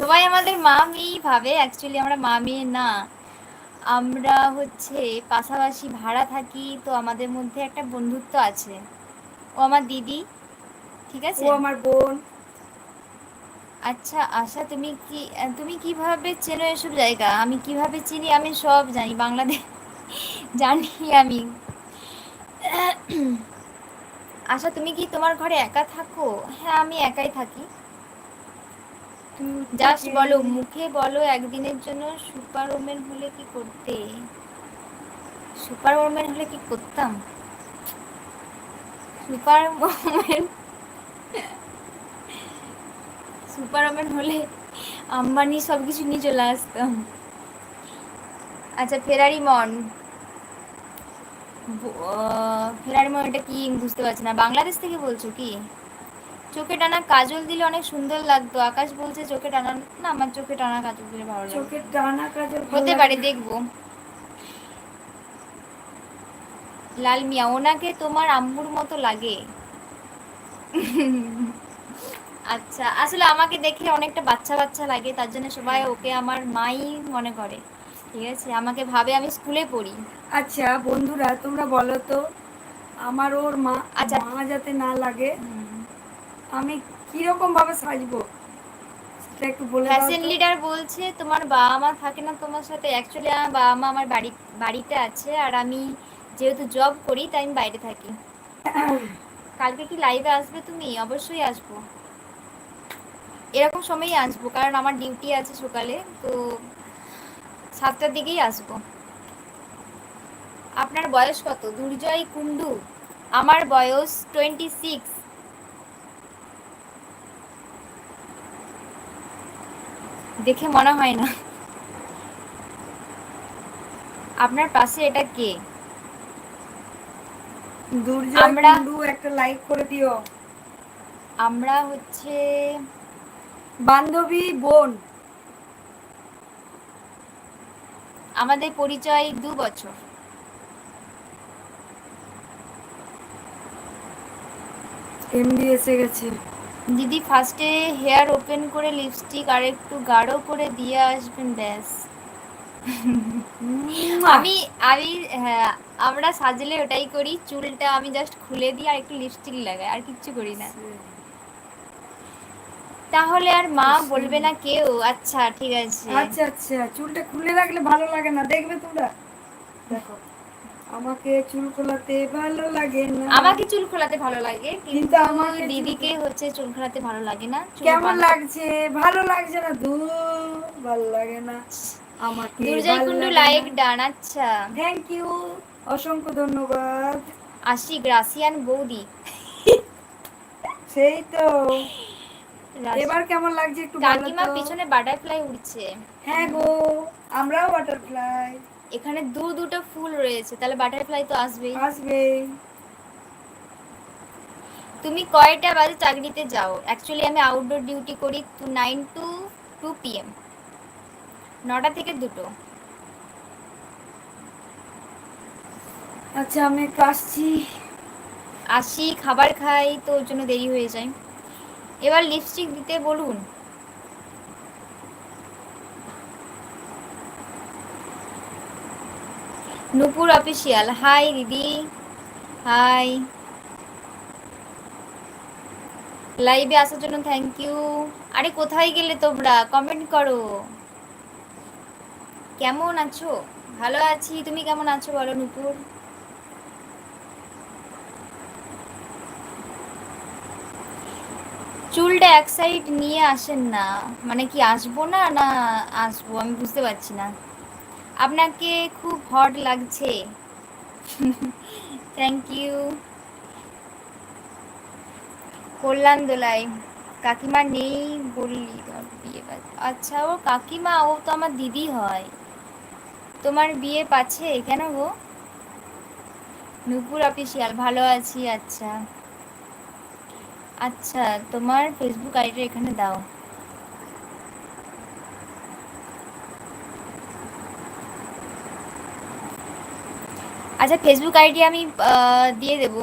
সবাই আমাদের মা মেয়েই ভাবে, অ্যাকচুয়ালি আমরা মা মেয়ে না। আমরা হচ্ছে পাশাপাশি ভাড়া থাকি, তো আমাদের মধ্যে একটা বন্ধুত্ব আছে। ও আমার দিদি, ঠিক ও আছে। আমার বোন। আচ্ছা আশা, তুমি কিভাবে চেনো এসব জায়গা? আমি কিভাবে চিনি? আমি সব জানি, বাংলাদেশ জানি আমি। আশা, তুমি কি তোমার ঘরে একা থাকো? হ্যাঁ, আমি একাই থাকি। জাস্ট থেকে বলো, মুখে বলো, একদিনের জন্য সুপার ওমেন হলে কি করতে? সুপার ওমেন হলে কি করতাম? সুপার ওমেন সুপার ওমেন হলে আম্বানি সবকিছু নিয়ে চলে আসতাম। আচ্ছা, ফেরারি মন। ফেরারি মন এটা কি বুঝতে পারছি না। বাংলাদেশ থেকে বলছো কি? চোখে টানা কাজল দিলে অনেক সুন্দর লাগতো। আকাশ বলছে চোখে টানা, না আমার চোখে টানা কাজল দিলে ভালো লাগে। চোখের টানা কাজল ভালো হতে লাগে পারে, না। দেখবো। লাল মিয়া, ওনাকে তোমার আম্মুর মতো লাগে। আচ্ছা, আসলে আমাকে দেখে অনেকটা বাচ্চা বাচ্চা লাগে, তার জন্য সবাই হ্যাঁ। ওকে আমার মাই মনে করে। ঠিক আছে, আমাকে ভাবে আমি স্কুলে পড়ি। আচ্ছা বন্ধুরা, তোমরা বলো তো, আমার ওর মা আচ্ছা। মা যাতে না লাগে, আমি কিরকম ভাবে সাজবো সেটা একটু বলে দাও ফ্যাশন তো। লিডার বলছে তোমার বাবা মা থাকে না তোমার সাথে? অ্যাকচুয়ালি আমার বাবা মা আমার বাড়িতে আছে, আর আমি যেহেতু জব করি তাই আমি বাইরে থাকি। কালকে কি লাইভে আসবে তুমি? অবশ্যই আসবো, এরকম সময়ই আসবো, কারণ আমার ডিউটি আছে সকালে, তো 7টার দিকেই আসবো। আপনার বয়স কত? দুর্জয় কুন্ডু, আমার বয়স 26। দেখে মনে হয় না। আপনার পাশে এটা কে? দুর্জয় আমরা কুন্ডু, একটা লাইক করে দিও। আমরা হচ্ছে বান্ধবী বোন। আমাদের পরিচয় 2 বছর। এমডি এসে গেছে। দিদি, ফার্স্টে হেয়ার ওপেন করে লিপস্টিক আর একটু গাঢ় করে দিয়ে আসবেন, ব্যাস। মুয়া! আমি আমি হ্যাঁ, আমরা সাজলে ওটাই করি, চুলটা আমি জাস্ট খুলে দিই আর একটু লিপস্টিক লাগাই, আর কিচ্ছু করি না। তাহলে আর মা বলবে না কেউ? আচ্ছা ঠিক আছে। আচ্ছা আচ্ছা, চুলটা খুলে রাখলে ভালো লাগে না, দেখবে তোমরা। দেখো, আমাকে চুল খোলাতে ভালো লাগে না, আমাকে চুল খোলাতে ভালো লাগে, কিন্তু কিন্তু আমাকে দিদিকে হচ্ছে চুল খোলাতে ভালো লাগে না। চুল কেমন লাগছে? ভালো লাগছে না, ধুর, ভালো লাগে না, আমাকে দুর্জয় ভালো কুন্ডু লাগে না। Like done. আচ্ছা, থ্যাংক ইউ, অসংখ্য ধন্যবাদ। আশিক রাশিয়ান বৌদি। সেই তো। রাশি- এবার কেমন লাগছে একটু বলো কাকিমা তো। পিছনে বাটারফ্লাই উঠছে। হ্যাঁ গো, আমরাও বাটারফ্লাই। এখানে দুটো ফুল রয়েছে, তাহলে বাটারফ্লাই তো আসবেই। আসবে। তুমি কয়টা বাজে চাকরিতে যাও? অ্যাকচুয়ালি আমি আউটডোর ডিউটি করি, 9 to 2 PM, 9টা থেকে 2টো। আচ্ছা, আমি একটু আসছি। আসি, খাবার খাই, তো ওর জন্য দেরি হয়ে যায়। এবার লিপস্টিক দিতে বলুন। নূপুর অফিসিয়াল, হাই দিদি। হাই, লাইভে আসার জন্য থ্যাংক ইউ। আরে কোথায় গেলে তোমরা? কমেন্ট করো। কেমন আছো? ভালো আছি, তুমি কেমন আছো বলো নূপুর। চুলটা এক সাইড নিয়ে আসেন না, মানে কি আসবো না না আসবো, আমি বুঝতে পারছি না। আপনাকে খুব হট লাগছে। Thank you. কল্যাণ দোলাই, কাকিমা নেই বললি বিয়ে আচ্ছা, ও কাকিমা, ও তো আমার দিদি হয়। তোমার বিয়ে পাচ্ছে কেন গো? নূপুর অফিসিয়াল, ভালো আছি। আচ্ছা আচ্ছা, তোমার ফেসবুক আইডিটা এখানে দাও। আচ্ছা, ফেসবুক আইডি আমি দিয়ে দেবো।